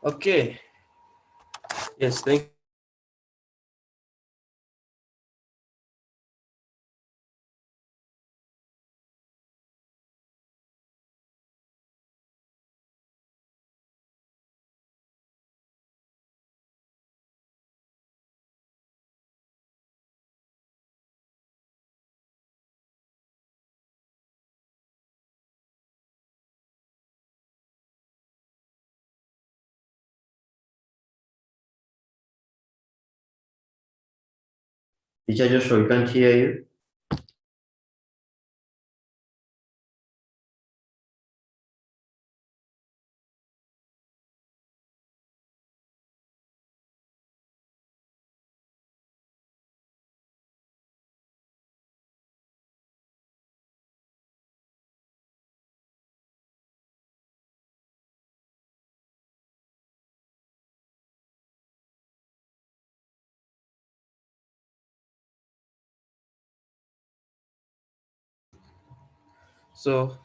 Okay. Yes, thank Teacher Joshua, we can't hear you. so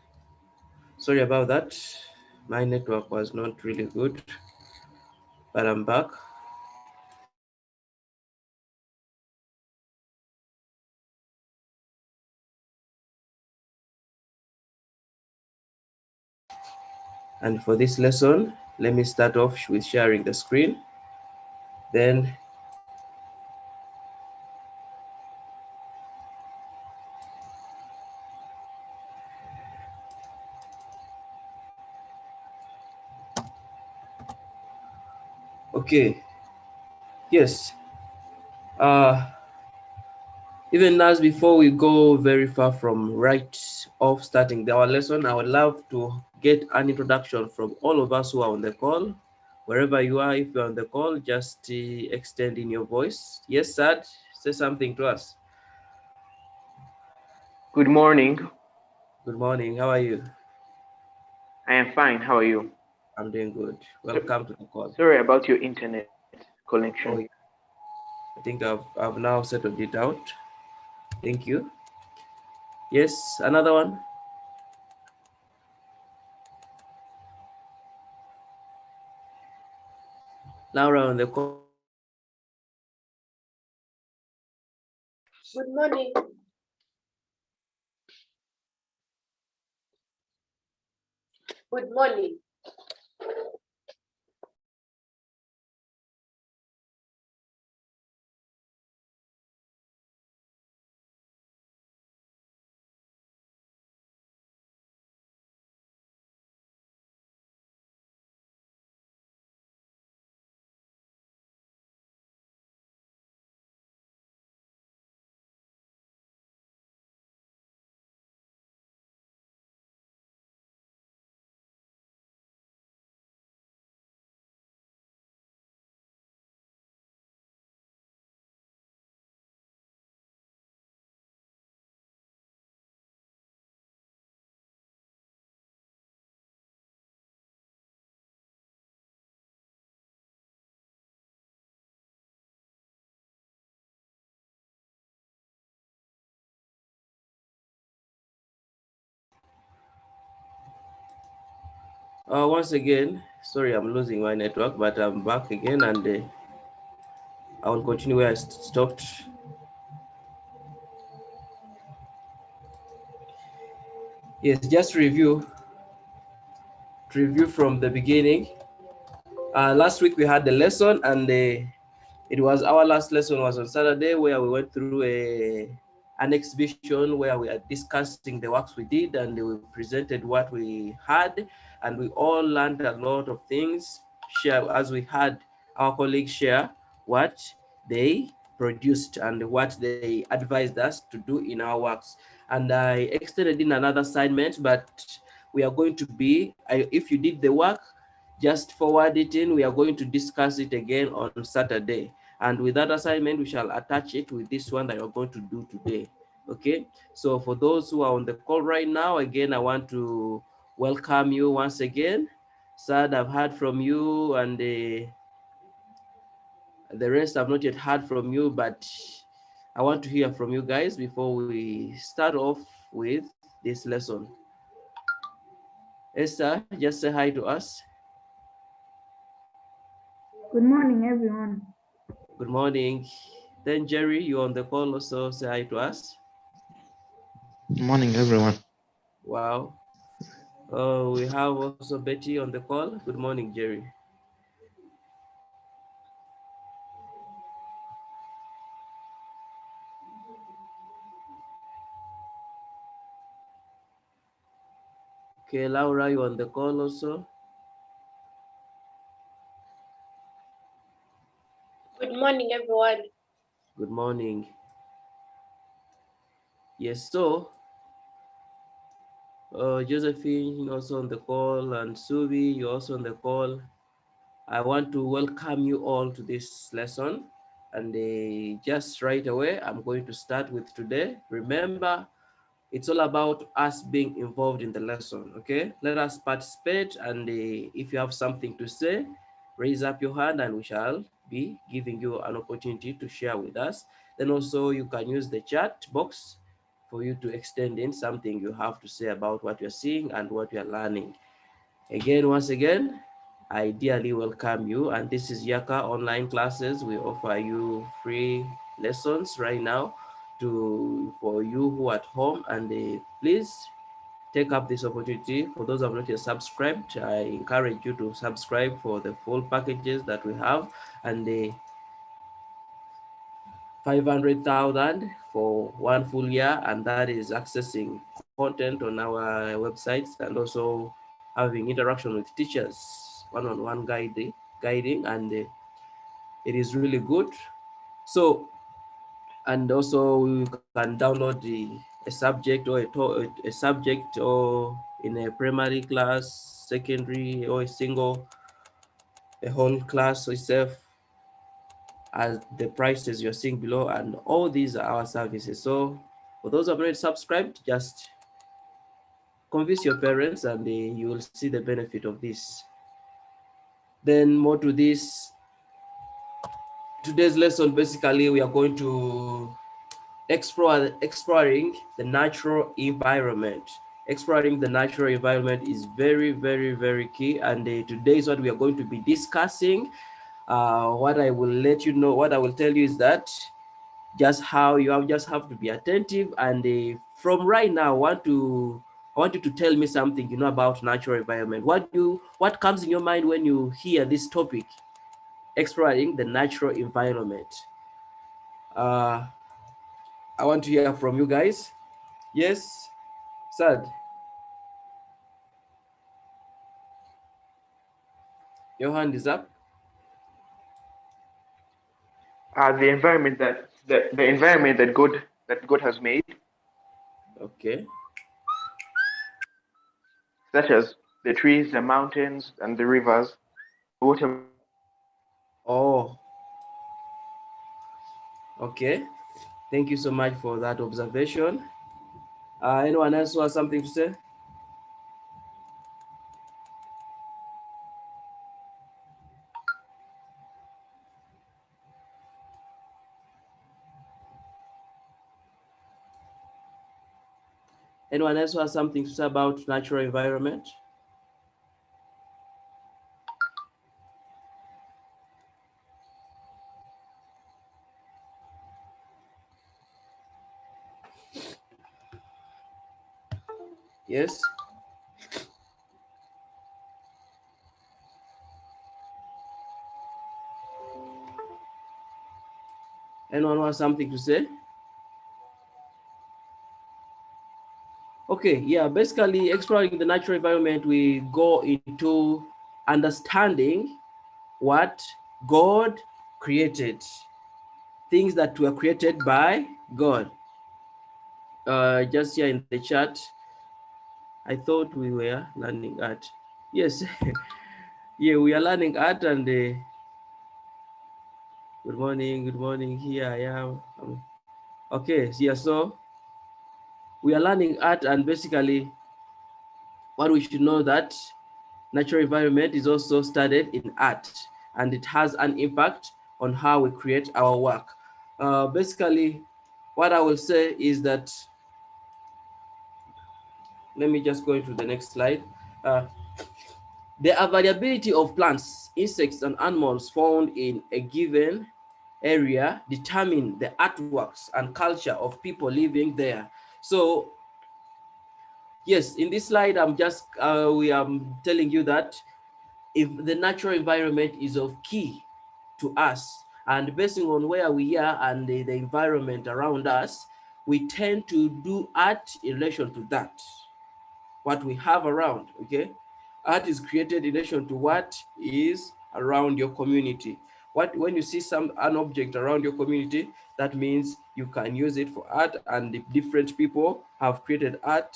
sorry about that. My network was not really good, but I'm back. And for this lesson, let me start off with sharing the screen. Then okay, yes. Uh Even as before we go very far from right off starting our lesson, I would love to get an introduction from all of us who are on the call. Wherever you are, if you're on the call, just extend in your voice. Yes, Sad, say something to us. Good morning. Good morning, how are you? I am fine. How are you? I'm doing good. Welcome to the call. Sorry about your internet connection. Oh, I think I've now settled it out. Thank you. Yes, another one. Laura on the call. Good morning. Good morning. Once again, sorry I'm losing my network, but I'm back again and I will continue where I stopped. Yes, just review from the beginning. Last week we had the lesson, and it was our last lesson was on Saturday, where we went through an exhibition where we are discussing the works we did, and we presented what we had, and we all learned a lot of things. Share as we had our colleagues share what they produced and what they advised us to do in our works. And I extended in another assignment, but we are going to be, if you did the work, just forward it in. We are going to discuss it again on Saturday. And with that assignment, we shall attach it with this one that you're going to do today. Okay, so for those who are on the call right now, again, I want to welcome you once again. Sad, I've heard from you, and the rest I've not yet heard from you, but I want to hear from you guys before we start off with this lesson. Esther, just say hi to us. Good morning, everyone. Good morning. Then Jerry, you on the call, also say hi to us. Good morning, everyone. Wow. We have also Betty on the call. Good morning, Jerry. Okay, Laura, you on the call also. Good morning, everyone. Good morning. Yes, so Josephine also on the call, and Subi, you also on the call. I want to welcome you all to this lesson, and just right away, I'm going to start with today. Remember, it's all about us being involved in the lesson, okay? Let us participate, and if you have something to say, raise up your hand and we shall be giving you an opportunity to share with us. Then also you can use the chat box for you to extend in something you have to say about what you're seeing and what you're learning. Again, once again, I dearly welcome you, and this is Yaka Online Classes. We offer you free lessons right now for you who are at home, and please take up this opportunity. For those who have not yet subscribed, I encourage you to subscribe for the full packages that we have, and the 500,000 for 1 full year, and that is accessing content on our websites and also having interaction with teachers, one-on-one guiding, and it is really good. So, and also you can download a subject or a subject or in a primary class, secondary, or a whole class itself at the prices you're seeing below, and all these are our services. So for those who have already subscribed, just convince your parents and you will see the benefit of this. Then more to this, today's lesson, basically we are going to exploring the natural environment. Exploring the natural environment is very, very, very key, and today is what we are going to be discussing. What I will tell you is that just how you just have to be attentive, and from right now I want you to tell me something you know about natural environment. What comes in your mind when you hear this topic, exploring the natural environment? I want to hear from you guys. Yes, Sad, your hand is up. The environment that God has made, Okay. such as the trees, the mountains, and the rivers, water. Oh, okay. Thank you so much for that observation. Anyone else who has something to say? Anyone else who has something to say about natural environment? Yes. Anyone who has something to say? Okay, yeah, basically exploring the natural environment, we go into understanding what God created, things that were created by God. Just here in the chat, I thought we were learning art. Yes, yeah, we are learning art, and good morning, here I am. Okay, yeah, so we are learning art, and basically what we should know that natural environment is also studied in art, and it has an impact on how we create our work. Basically, what I will say is that, let me just go into the next slide. The variability of plants, insects, and animals found in a given area determine the artworks and culture of people living there. So yes, in this slide, we are telling you that if the natural environment is of key to us, and based on where we are and the environment around us, we tend to do art in relation to that, what we have around, okay? Art is created in relation to what is around your community. When you see an object around your community, that means you can use it for art, and the different people have created art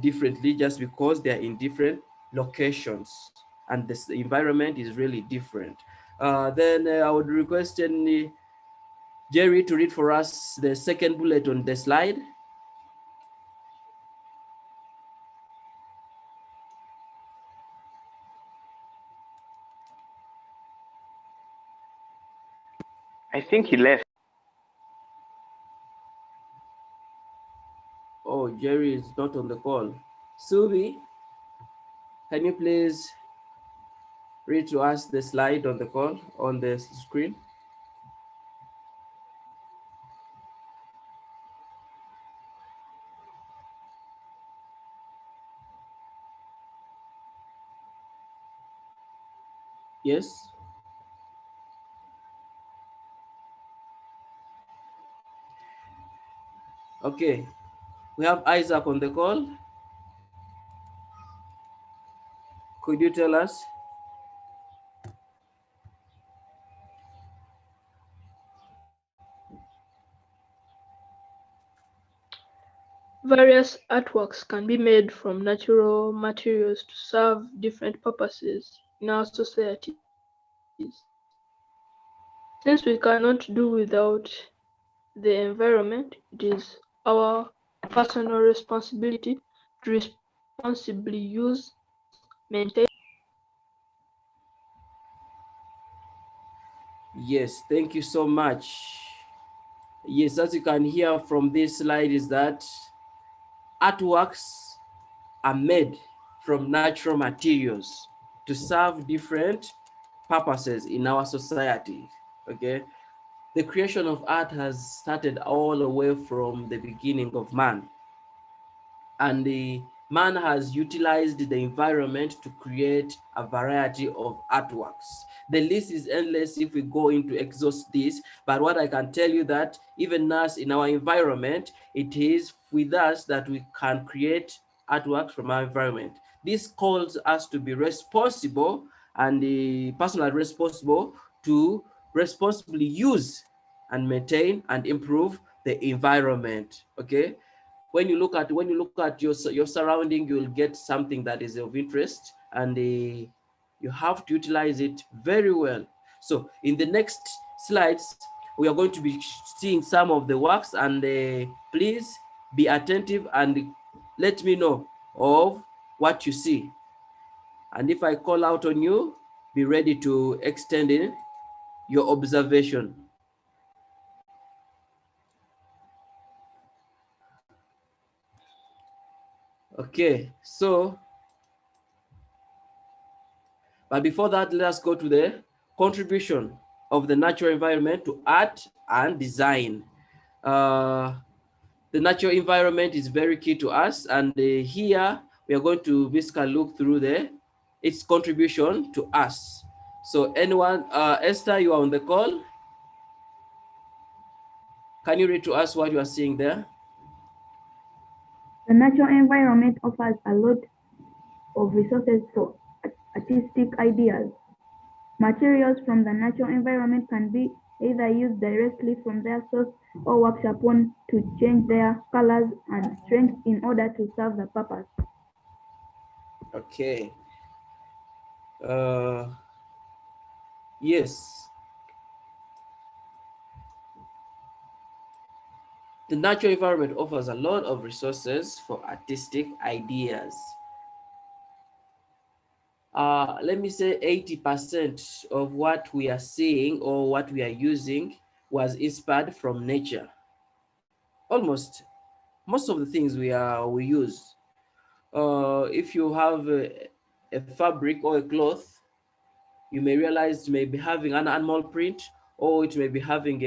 differently just because they're in different locations and the environment is really different. Then I would request Jerry to read for us the second bullet on the slide. I think he left. Oh, Jerry is not on the call. Subi, can you please read to us the slide on the call on the screen? Yes. Okay. We have Isaac on the call. Could you tell us? Various artworks can be made from natural materials to serve different purposes in our societies. Since we cannot do without the environment, it is our personal responsibility to responsibly use, maintain. Yes, thank you so much. Yes, as you can hear from this slide is that artworks are made from natural materials to serve different purposes in our society, okay? The creation of art has started all the way from the beginning of man. And the man has utilized the environment to create a variety of artworks. The list is endless if we go into exhaust this, but what I can tell you that even us in our environment, it is with us that we can create artworks from our environment. This calls us to be responsible and the personal responsible to responsibly use and maintain and improve the environment, okay? When you look at your surrounding, you will get something that is of interest, and you have to utilize it very well. So in the next slides, we are going to be seeing some of the works, and please be attentive and let me know of what you see. And if I call out on you, be ready to extend in your observation. Okay, so but before that, let us go to the contribution of the natural environment to art and design. The natural environment is very key to us, and here we are going to basically look through its contribution to us. So anyone, Esther, you are on the call. Can you read to us what you are seeing there? The natural environment offers a lot of resources for artistic ideas. Materials from the natural environment can be either used directly from their source or worked upon to change their colors and strength in order to serve the purpose. Okay. Yes. The natural environment offers a lot of resources for artistic ideas. Let me say 80% of what we are seeing or what we are using was inspired from nature. Almost most of the things we use. If you have a fabric or a cloth, you may realize it may be having an animal print, or it may be having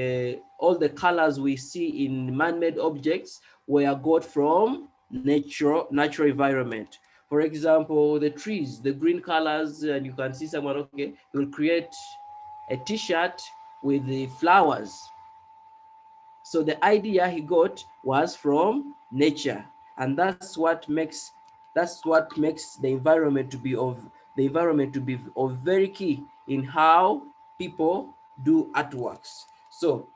all the colors we see in man-made objects were got from natural environment. For example, the trees, the green colors, and you can see someone, okay, will create a t-shirt with the flowers. So the idea he got was from nature, and that's what makes the environment to be of very key in how people do artworks. So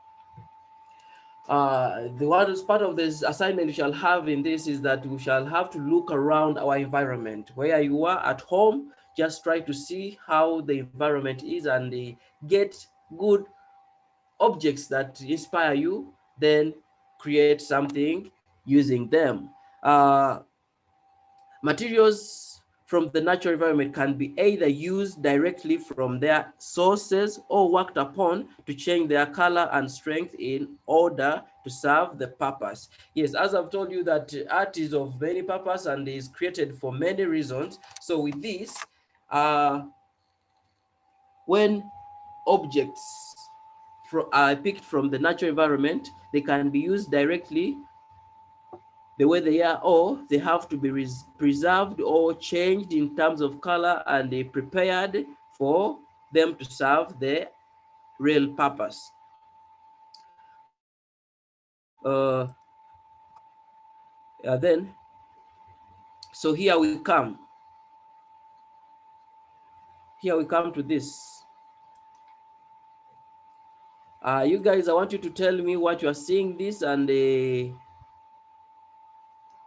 the one is part of this assignment we shall have in this is that we shall have to look around our environment. Where you are at home, just try to see how the environment is and get good objects that inspire you, then create something using them. Materials from the natural environment can be either used directly from their sources or worked upon to change their color and strength in order to serve the purpose. Yes, as I've told you that art is of many purpose and is created for many reasons. So with this, when objects are picked from the natural environment, they can be used directly the way they are, or they have to be preserved or changed in terms of color, and they prepared for them to serve the real purpose. Then, so here we come to this. You guys, I want you to tell me what you are seeing this, and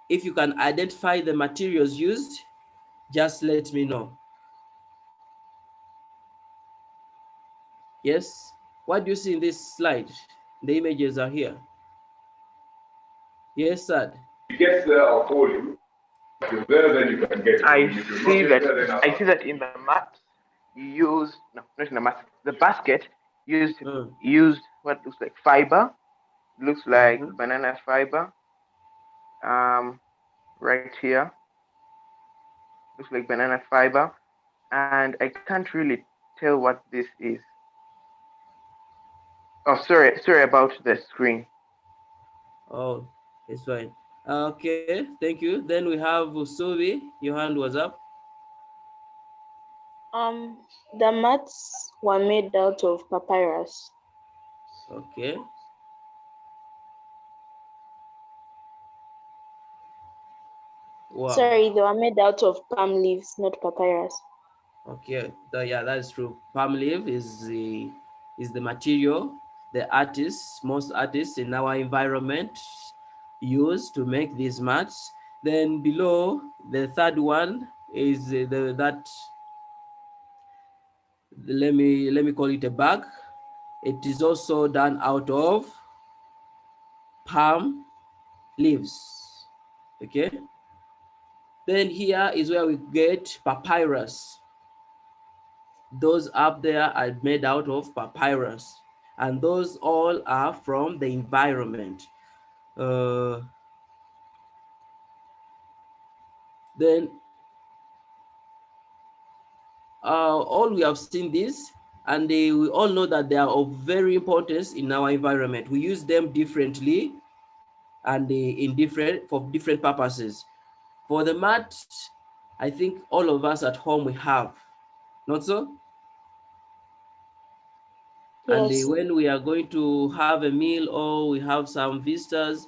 if you can identify the materials used, just let me know. Yes, what do you see in this slide? The images are here. Yes, sir. Get there, I'll call you. If you're there, then you can get it. I If you're not see yet that. there, then I see that in the mat, you use no, not in the mat. The basket used what looks like fiber. Looks like banana fiber. Right here looks like banana fiber, and I can't really tell what this is. Oh, sorry about the screen. Oh, it's fine. Okay, thank you. Then we have Usubi. Your hand was up. The mats were made out of papyrus. Okay. Wow. Sorry, they were made out of palm leaves, not papyrus. Okay, yeah, that is true. Palm leaf is the material the most artists in our environment use to make these mats. Then below, the third one is let me call it a bag. It is also done out of palm leaves. Okay. Then here is where we get papyrus. Those up there are made out of papyrus, and those all are from the environment. Then all we have seen this, and we all know that they are of very importance in our environment. We use them differently and for different purposes. For the mat, I think all of us at home we have, not so? Yes. And when we are going to have a meal or we have some visitors,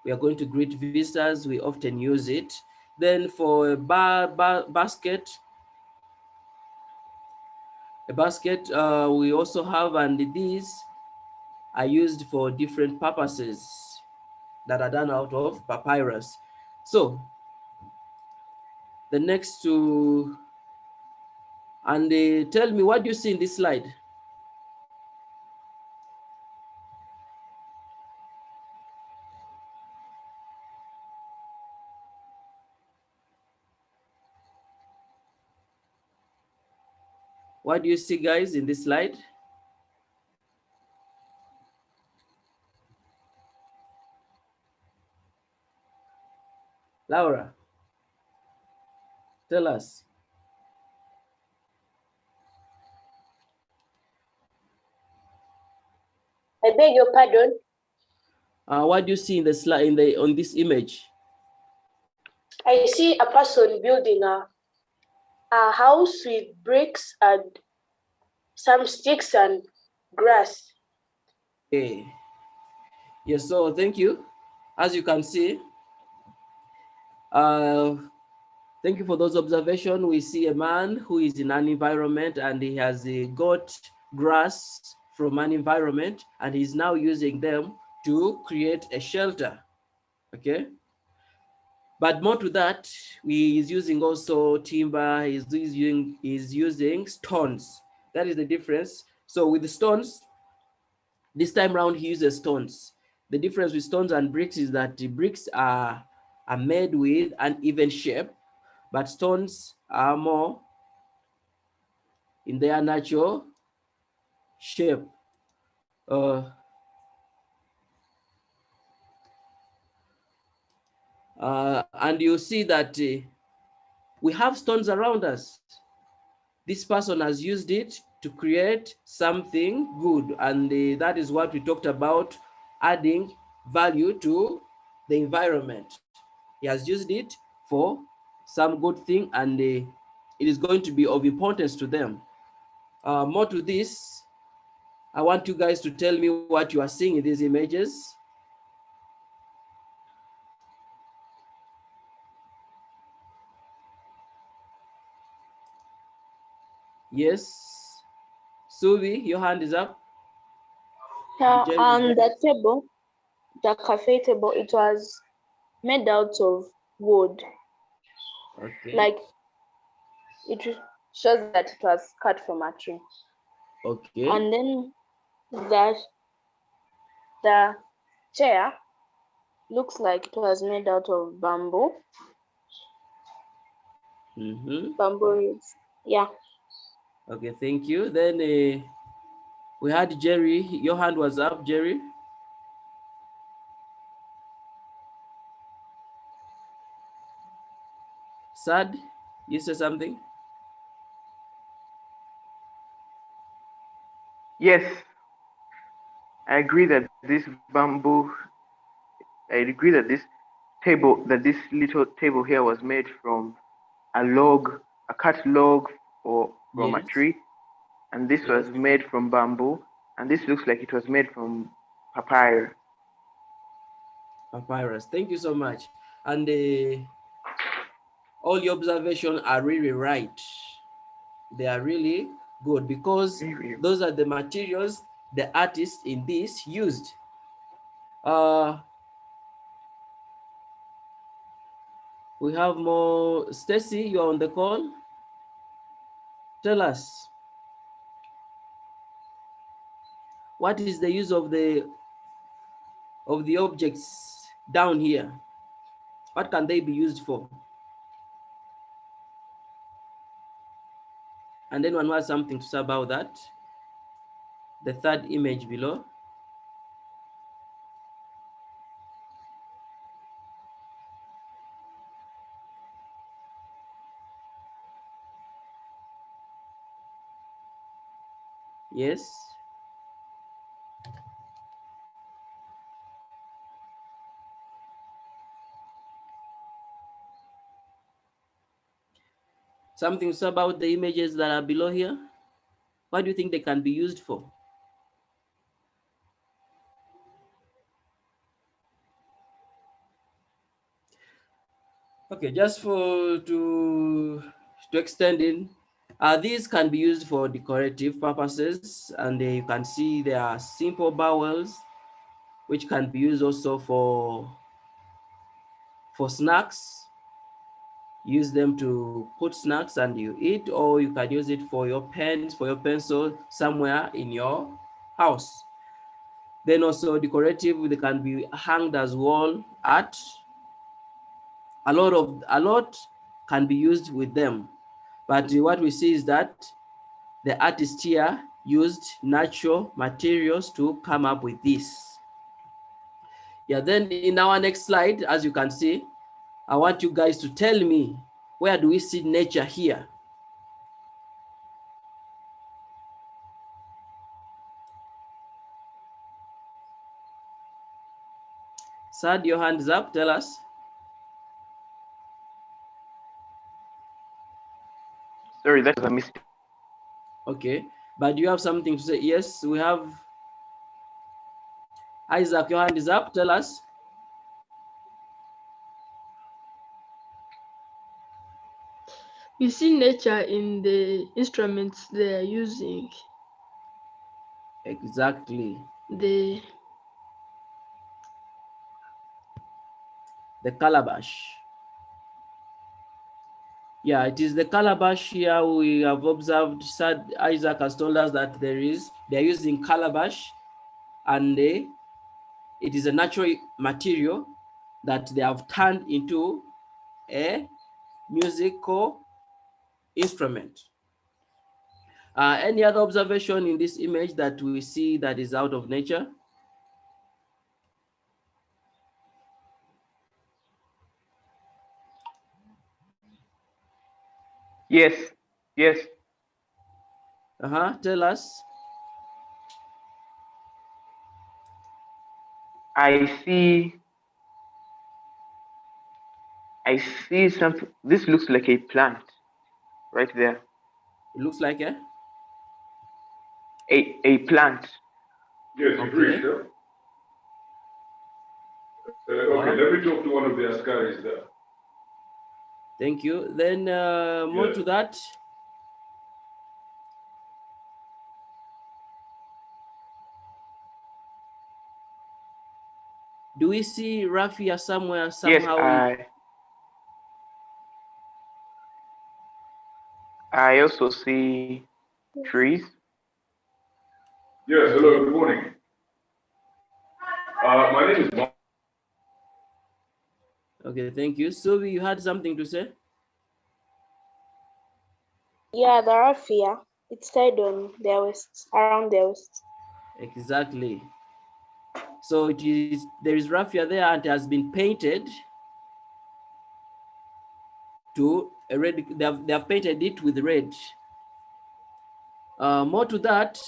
we are going to greet visitors, we often use it. Then for a basket, we also have, and these are used for different purposes that are done out of papyrus. So the next two, and tell me, what do you see in this slide? What do you see, guys, in this slide? Laura, tell us. beg your pardon. What do you see in the slide on this image? I see a person building a house with bricks and some sticks and grass. Okay. Yes, so thank you. As you can see, thank you for those observations. We see a man who is in an environment and he has got grass from an environment and he's now using them to create a shelter, okay? But more to that, he is using also timber, he's using stones. That is the difference. So with the stones, this time around he uses stones. The difference with stones and bricks is that the bricks are made with an even shape, but stones are more in their natural shape. And you see that we have stones around us. This person has used it to create something good, and that is what we talked about, adding value to the environment. He has used it for some good thing, and it is going to be of importance to them. More to this, I want you guys to tell me what you are seeing in these images. Yes, Suvi, your hand is up. On the table, the cafe table, it was made out of wood. Okay. Like it shows that it was cut from a tree. Okay. And then the chair looks like it was made out of bamboo. Bamboo roots. Yeah. Okay, thank you. Then we had Jerry. Your hand was up, Jerry. Sad, you said something? Yes, I agree that this little table here was made from a cut log or from a tree, and this was made from bamboo, and this looks like it was made from papyrus. Papyrus. Thank you so much. And all your observations are really right. They are really good because those are the materials the artist in this used. We have more. Stacy, you are on the call. Tell us, what is the use of the objects down here? What can they be used for? And then one has something to say about that. The third image below. Yes. Something to say about the images that are below here. What do you think they can be used for? Okay, just to extend in, these can be used for decorative purposes, and you can see there are simple bowls, which can be used also for snacks. Use them to put snacks and you eat, or you can use it for your pens, for your pencil somewhere in your house. Then also decorative, they can be hanged as wall art. A lot can be used with them. But what we see is that the artist here used natural materials to come up with this. Yeah, then in our next slide, as you can see, I want you guys to tell me, where do we see nature here? Sad, your hand is up. Tell us. Sorry, that was a mistake. Okay, but you have something to say? Yes, we have. Isaac, your hand is up. Tell us. We see nature in the instruments they are using. Exactly. The calabash. Yeah, it is the calabash here. We have observed. Sad Isaac has told us that they're using calabash, and it is a natural material that they have turned into a musical instrument. Any other observation in this image that we see that is out of nature? Yes, yes. Tell us. I see something. This looks like a plant right there. It looks like a plant. Yes, Okay. agreed. Yeah? Okay, let me talk to one of the Askaris there. Thank you. Then more to that. Do we see raffia somewhere, somehow? Yes, I also see trees. Yes, hello, good morning. My name is Mark. Okay, thank you. Sylvie, you had something to say? Yeah, the raffia. It's tied on their waist, around their waist. Exactly. So there is raffia there and it has been painted to a red. They have painted it with red. More to that,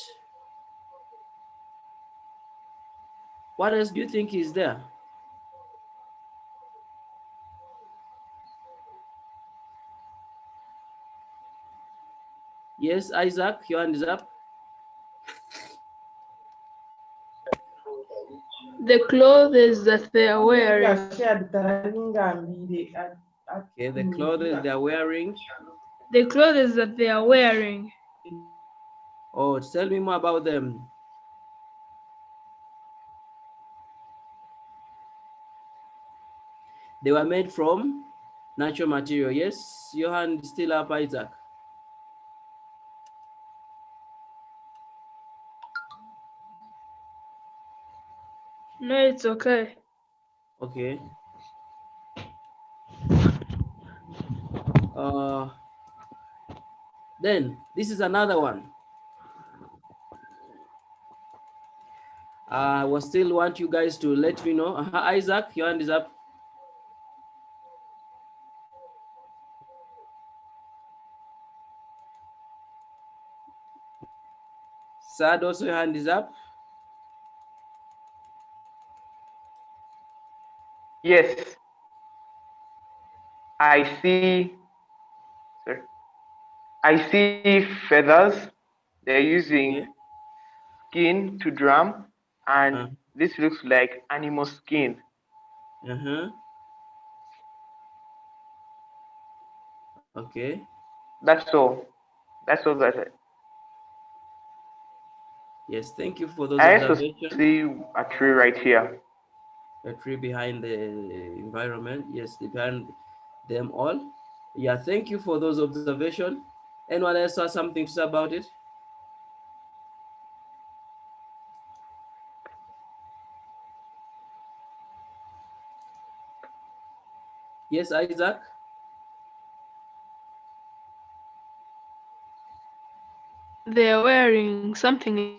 what else do you think is there? Yes, Isaac, your hand is up. the clothes that they are wearing. Okay, the clothes they are wearing. The clothes that they are wearing. Oh, tell me more about them. They were made from natural material. Yes, your hand is still up, Isaac. No, it's okay. Okay. Then this is another one. I will still want you guys to let me know. Isaac, your hand is up. Sad, also your hand is up. Yes, I see. Sorry. I see feathers. They're using skin to drum, and this looks like animal skin. Okay. That's all. That's all that I said. Yes, thank you for those I also observations. see a tree right here. A tree behind the environment. Yes, behind them all. Yeah, thank you for those observations. Anyone else has something to say about it? Yes, Isaac? They're wearing something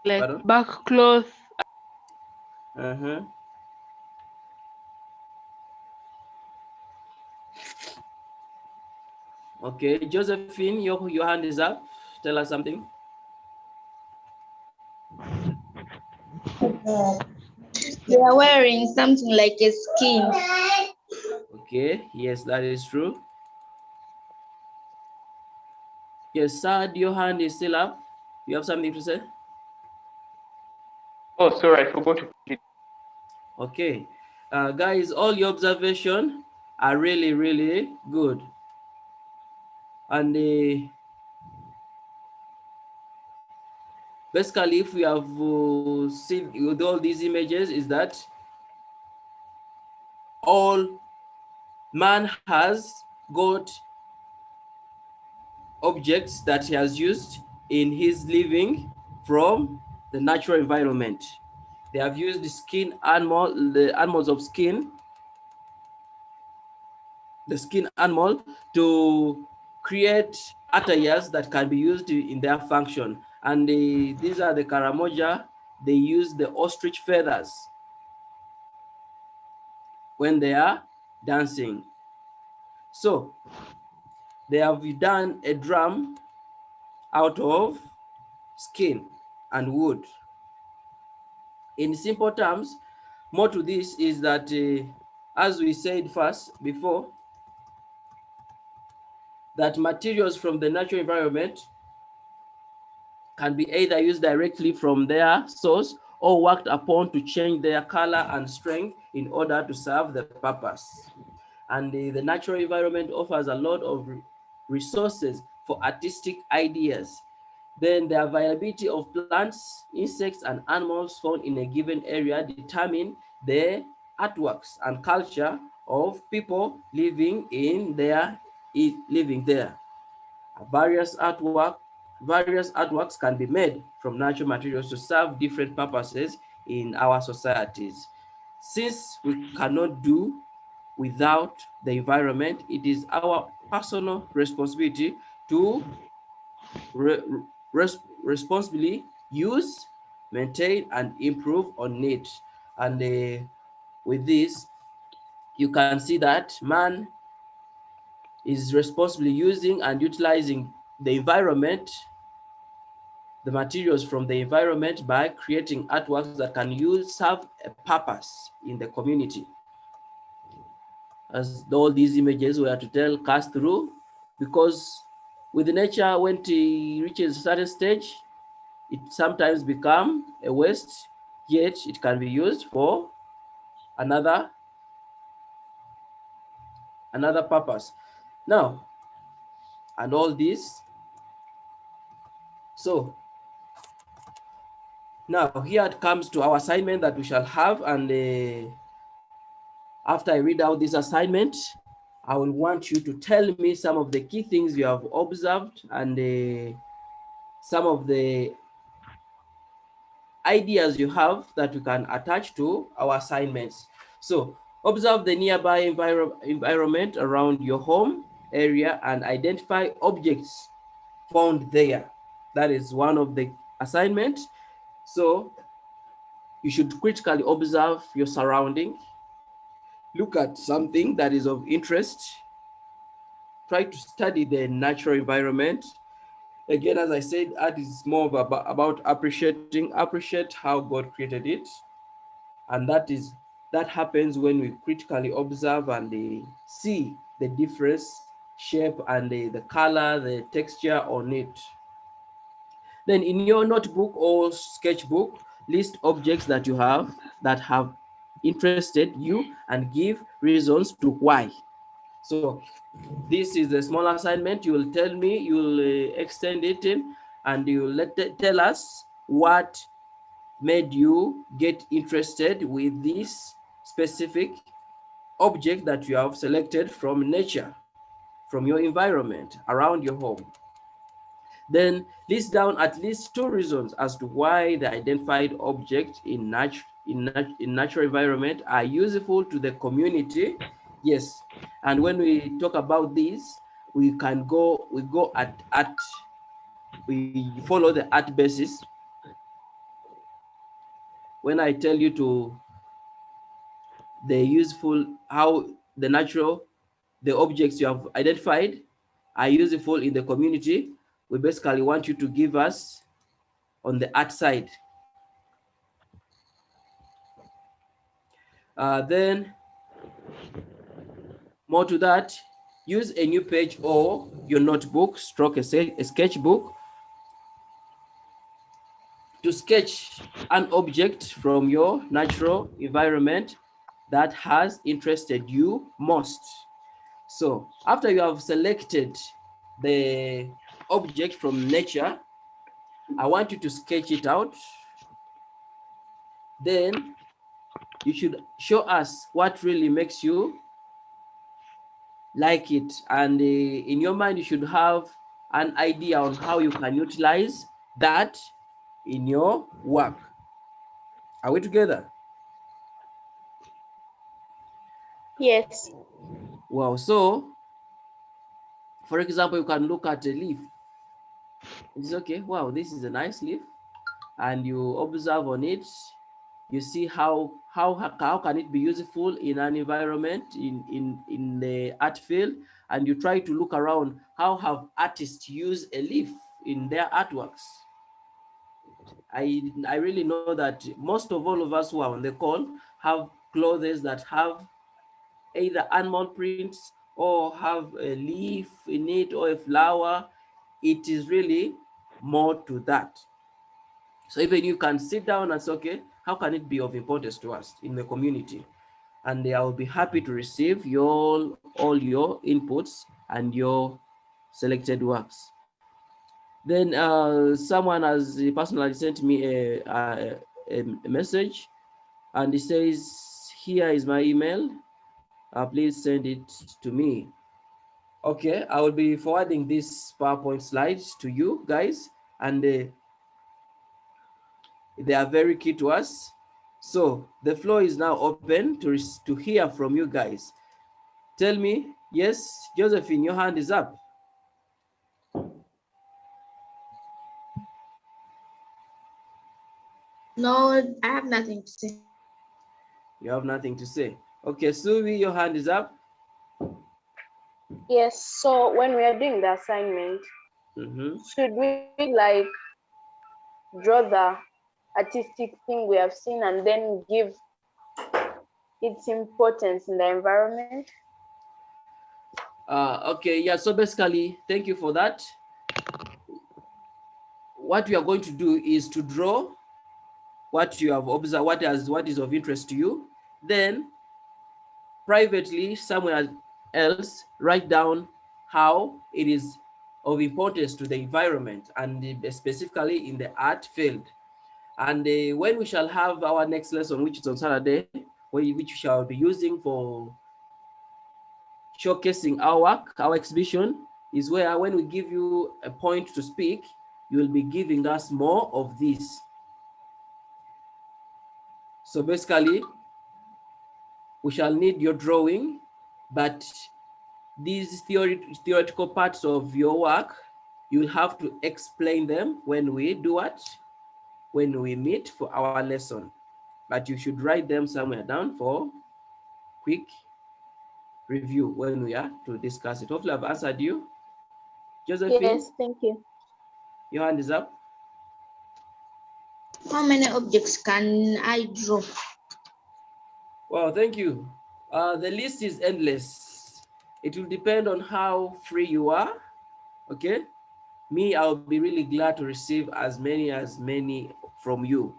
like back cloth. Okay, Josephine, your hand is up. Tell us something. They are wearing something like a skin. Okay, yes, that is true. Yes, Saad, your hand is still up. You have something to say? Oh, sorry, I forgot to put it. Okay. Guys, all your observation are really, really good. And basically, if we have seen with all these images, is that all man has got objects that he has used in his living from the natural environment. They have used the animals of skin, the skin animal, to create attires that can be used in their function. And these are the Karamoja. They use the ostrich feathers when they are dancing. So they have done a drum out of skin and wood. In simple terms, more to this is that, as we said first before, that materials from the natural environment can be either used directly from their source or worked upon to change their color and strength in order to serve the purpose. And the natural environment offers a lot of resources for artistic ideas. Then the availability of plants, insects, and animals found in a given area determine the artworks and culture of people living there. Various artworks can be made from natural materials to serve different purposes in our societies. Since we cannot do without the environment, it is our personal responsibility to responsibly use, maintain, and improve on it. And with this, you can see that man is responsibly using and utilizing the environment, the materials from the environment, by creating artworks that can serve a purpose in the community. As all these images were to cast through, because with nature, when it reaches a certain stage, it sometimes becomes a waste, yet it can be used for another purpose. Now, and all this, so now here it comes to our assignment that we shall have, and after I read out this assignment, I will want you to tell me some of the key things you have observed and some of the ideas you have that we can attach to our assignments. So observe the nearby environment around your home area and identify objects found there. That is one of the assignments. So you should critically observe your surrounding. Look at something that is of interest. Try to study the natural environment. Again, as I said, art is more about appreciate how God created it. And that happens when we critically observe and see the difference, shape, and the color, the texture on it. Then in your notebook or sketchbook, list objects that you have that have interested you and give reasons to why. So this is a small assignment. You will tell me, you will extend it in, and you will tell us what made you get interested with this specific object that you have selected from nature, from your environment around your home. Then list down at least 2 reasons as to why the identified objects in natural environment are useful to the community. Yes, and when we talk about this, we follow the art basis. When I tell you how the objects you have identified are useful in the community, we basically want you to give us on the art side. Then more to that, use a new page or your notebook, stroke a sketchbook to sketch an object from your natural environment that has interested you most. So after you have selected the object from nature, I want you to sketch it out. Then you should show us what really makes you like it. And in your mind, you should have an idea on how you can utilize that in your work. Are we together? Yes. Wow. So, for example, you can look at a leaf. It's okay. Wow, this is a nice leaf. And you observe on it. You see how can it be useful in an environment, in the art field, and you try to look around how have artists used a leaf in their artworks. I really know that most of all of us who are on the call have clothes that have either animal prints or have a leaf in it or a flower. It is really more to that. So even you can sit down and say, okay, how can it be of importance to us in the community? And I will be happy to receive all your inputs and your selected works. Then someone has personally sent me a message, and he says, here is my email. Please send it to me. Okay, I will be forwarding this PowerPoint slides to you guys, and they are very key to us. So the floor is now open to hear from you guys. Tell me, yes, Josephine, your hand is up. No, I have nothing to say. You have nothing to say. Okay, Suvi, your hand is up. Yes. So when we are doing the assignment, should we like draw the artistic thing we have seen and then give its importance in the environment? Okay, yeah, so basically, thank you for that. What we are going to do is to draw what you have observed, what is of interest to you. Then privately, somewhere else, write down how it is of importance to the environment, and specifically in the art field. And when we shall have our next lesson, which is on Saturday, which we shall be using for showcasing our work, our exhibition, is where when we give you a point to speak, you will be giving us more of this. So basically, we shall need your drawing, but these theoretical parts of your work, you'll have to explain them when we do what? When we meet for our lesson. But you should write them somewhere down for quick review when we are to discuss it. Hopefully I've answered you. Josephine? Yes, thank you. Your hand is up. How many objects can I draw? Well, thank you. The list is endless. It will depend on how free you are, okay? Me, I'll be really glad to receive as many from you.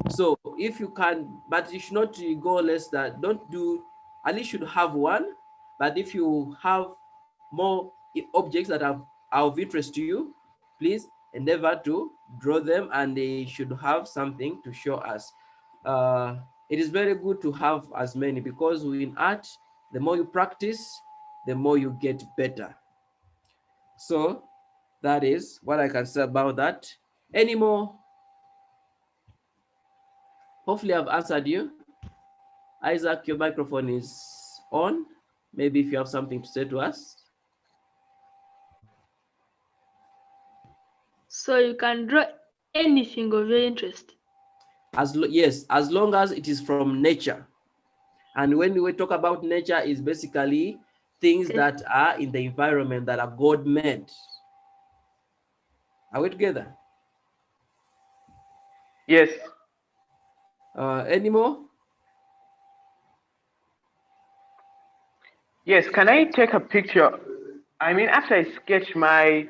So if you can, but you should not go less than, don't do, at least you should have one, but if you have more objects that are of interest to you, please endeavor to draw them, and they should have something to show us. It is very good to have as many, because in art, the more you practice, the more you get better. So that is what I can say about that. Any more? Hopefully I've answered you. Isaac, your microphone is on. Maybe if you have something to say to us. So you can draw anything of your interest. Yes, as long as it is from nature. And when we talk about nature, is basically things that are in the environment that are God-made. Are we together? Yes. Any more? Yes, can I take a picture? I mean, after I sketch the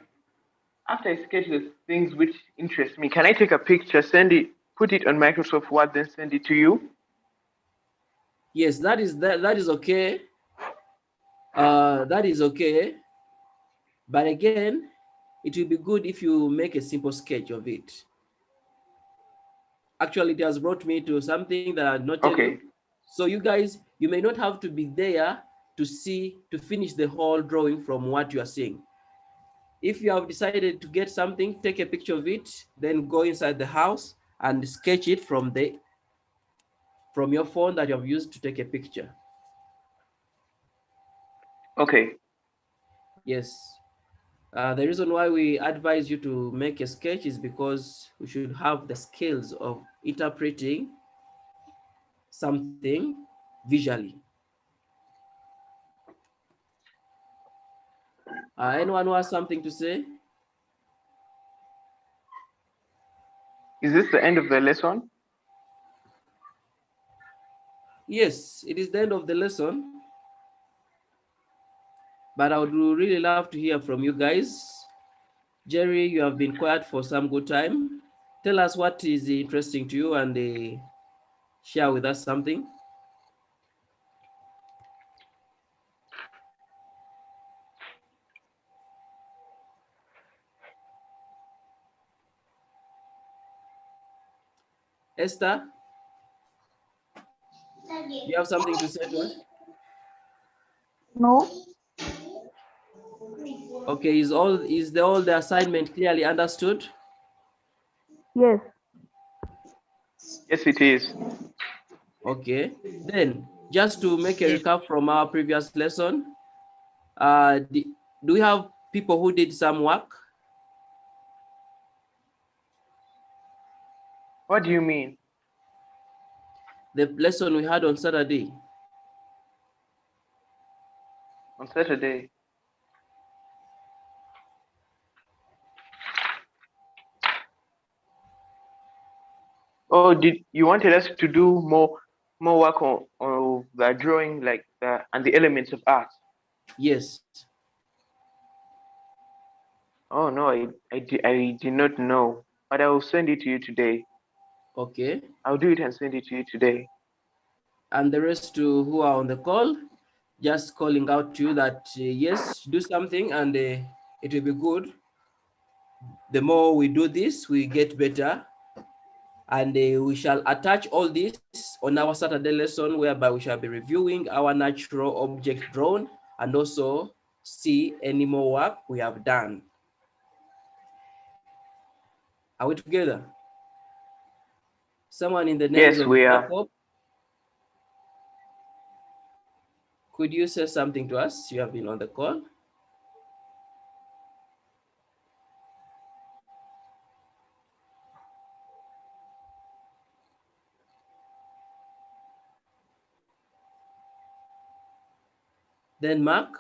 things which interest me, can I take a picture, send it, put it on Microsoft Word, then send it to you? Yes, that is okay. That is okay. But again, it will be good if you make a simple sketch of it. Actually, it has brought me to something that I'll not tell you. So you guys, you may not have to be there to finish the whole drawing from what you are seeing. If you have decided to get something, take a picture of it, then go inside the house and sketch it from your phone that you have used to take a picture. Okay. Yes. The reason why we advise you to make a sketch is because we should have the skills of interpreting something visually. Anyone who has something to say? Is this the end of the lesson? Yes, it is the end of the lesson. But I would really love to hear from you guys. Jerry, you have been quiet for some good time. Tell us what is interesting to you and share with us something. Esther, you have something to say to us? No. Okay, is all the assignment clearly understood? Yes. Yes, it is. Okay, then just to make a recap from our previous lesson, do we have people who did some work? What do you mean? The lesson we had on Saturday. On Saturday. Oh, did you wanted us to do more work on the drawing, like and the elements of art? Yes. Oh no, I did not know, but I will send it to you today. Okay. I'll do it and send it to you today. And the rest who are on the call, just calling out to you that yes, do something and it will be good. The more we do this, we get better. And we shall attach all this on our Saturday lesson, whereby we shall be reviewing our natural object drawn and also see any more work we have done. Are we together? Someone in the names of Jacob, could you say something to us? You have been on the call. Then Mark,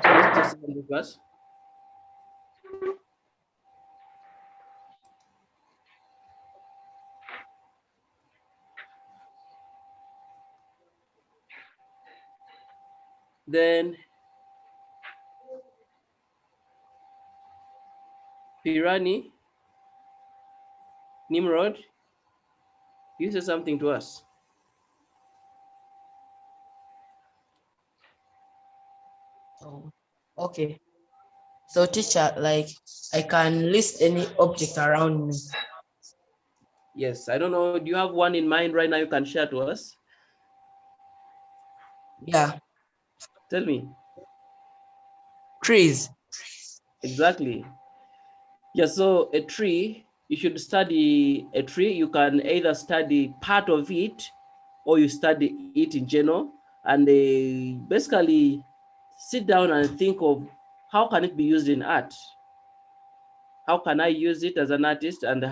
can you say something to us? Then Pirani, Nimrod, you say something to us. Oh, okay. So teacher, like I can list any object around me. Yes, I don't know. Do you have one in mind right now you can share to us? Yeah. Tell me. Trees. Exactly. Yeah, so a tree, you should study a tree. You can either study part of it or you study it in general. And basically sit down and think of how can it be used in art? How can I use it as an artist, and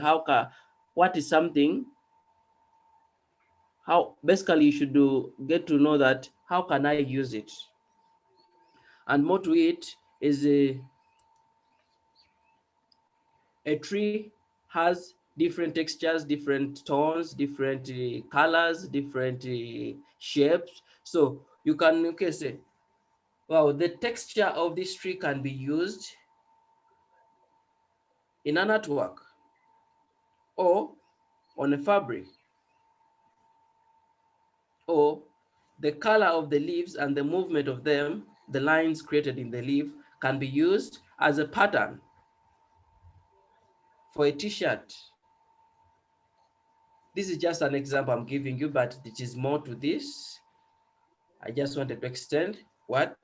what is something, how basically you should get to know that how can I use it? And more to it is a tree has different textures, different tones, different colors, different shapes. So you can say Well, the texture of this tree can be used in an artwork or on a fabric, or the color of the leaves and the movement of them, the lines created in the leaf, can be used as a pattern for a t-shirt. This is just an example I'm giving you, but it is more to this. I just wanted to extend what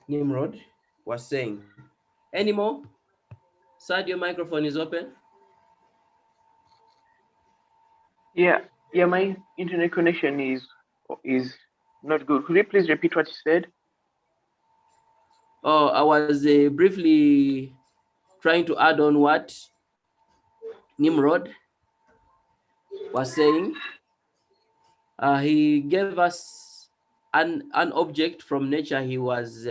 Nimrod was saying. Any more? Sad, your microphone is open. Yeah, my internet connection is not good. Could you please repeat what you said? Oh, I was briefly trying to add on what Nimrod was saying. He gave us an object from nature he was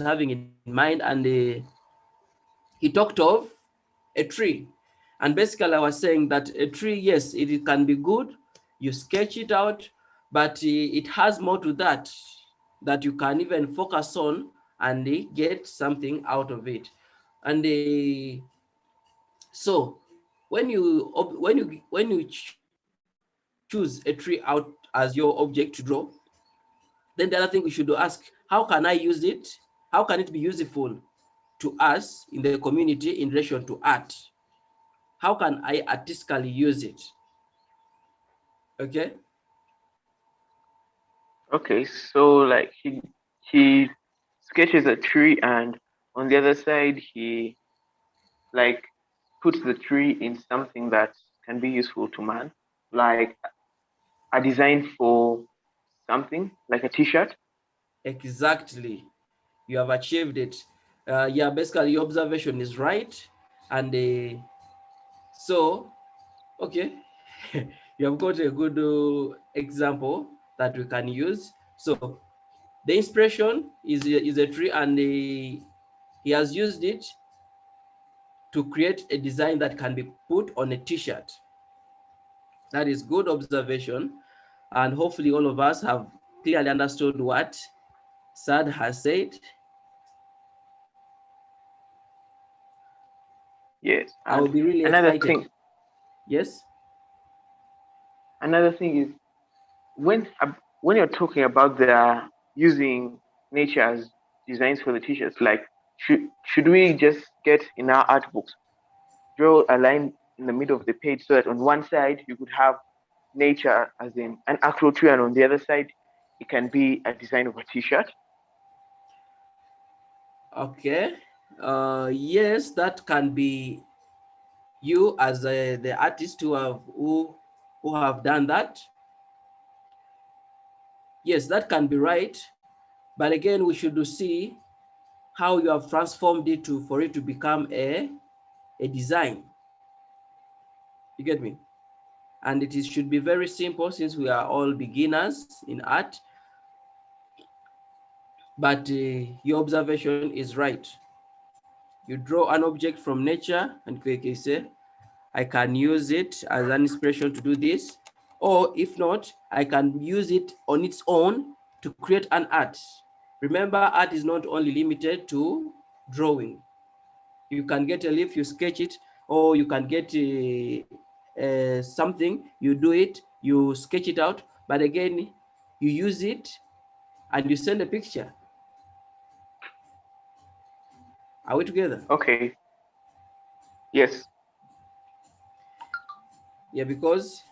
having in mind, and he talked of a tree. And basically I was saying that a tree, yes, it can be good, you sketch it out, but it has more to that you can even focus on and get something out of it. And so when you choose a tree out as your object to draw, then the other thing we should ask, how can I use it? How can it be useful to us in the community in relation to art? How can I artistically use it? Okay. Okay, so like he sketches a tree, and on the other side he like puts the tree in something that can be useful to man, like a design for something like a t-shirt. Exactly, you have achieved it. Yeah, basically your observation is right. And so okay, you have got a good example that we can use. So the inspiration is a tree, and he has used it to create a design that can be put on a t-shirt. That is good observation, and hopefully all of us have clearly understood what Sad has said. Yes. I will be really excited. Yes. Another thing is when you're talking about the using nature as designs for the t-shirts, like should we just get in our art books, draw a line in the middle of the page so that on one side you could have nature as in an actual tree, and on the other side it can be a design of a t-shirt? Okay. Yes, that can be you as the artist who have done that. Yes, that can be right, but again we should see how you have transformed it for it to become a design. You get me? And should be very simple, since we are all beginners in art. But your observation is right. You draw an object from nature and say, I can use it as an inspiration to do this. Or if not, I can use it on its own to create an art. Remember, art is not only limited to drawing. You can get a leaf, you sketch it, or you can get something, you do it, you sketch it out, but again, you use it and you send a picture. Are we together? Okay. Yes. Yeah, because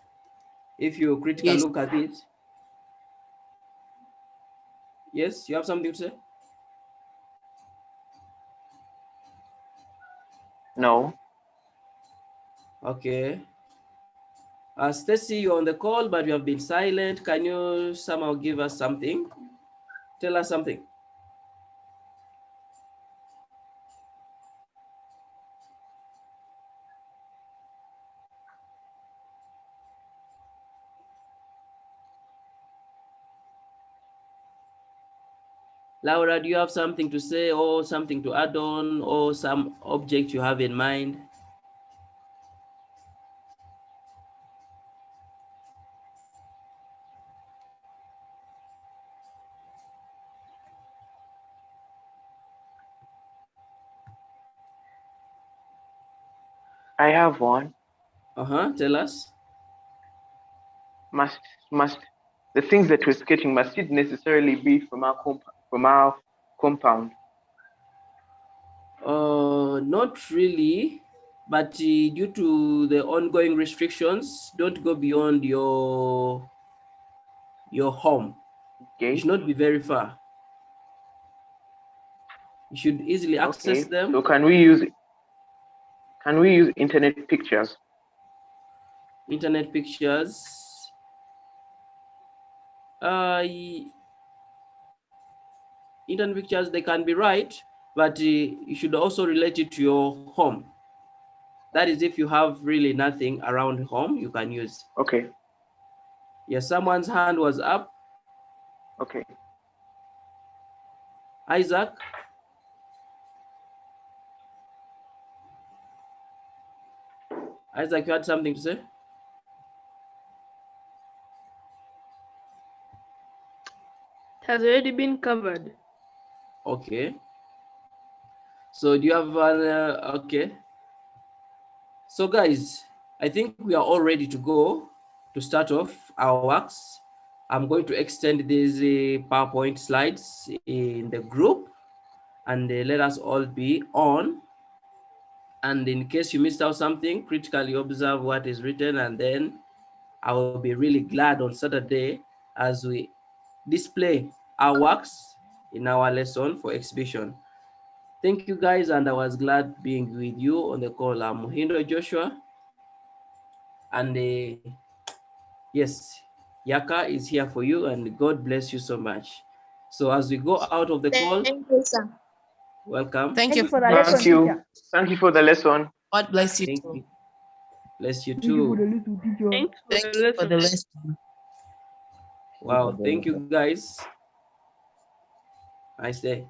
if you critically look at it, yes, you have something to say? No. Okay. Stacy, you're on the call, but you have been silent. Can you somehow give us something? Tell us something. Laura, do you have something to say, or something to add on, or some object you have in mind? I have one. Tell us. Must the things that we're sketching, must it necessarily be from our compound? Not really, but due to the ongoing restrictions, don't go beyond your home. Okay. You should not be very far. You should easily access them. So can we use internet pictures? Internet pictures. Internet pictures, they can be right, but you should also relate it to your home. That is, if you have really nothing around home, you can use. Okay. Yes, someone's hand was up. Okay. Isaac. Isaac, you had something to say? It has already been covered. Okay. So do you have okay. So guys, I think we are all ready to go to start off our works. I'm going to extend these PowerPoint slides in the group, and let us all be on. And in case you missed out something, critically observe what is written, and then I will be really glad on Saturday as we display our works in our lesson for exhibition. Thank you guys, and I was glad being with you on the call. I'm Muhindo Joshua, and yes, Yaka is here for you, and God bless you so much. So as we go out of the call, thank you, sir. Welcome. Thank you for the lesson, teacher. Thank you for the lesson. God bless you. Thank Too. you. Bless you Thank you for too. the lesson, teacher. Thanks Thank you for the lesson. Wow, thank you guys. Nice day.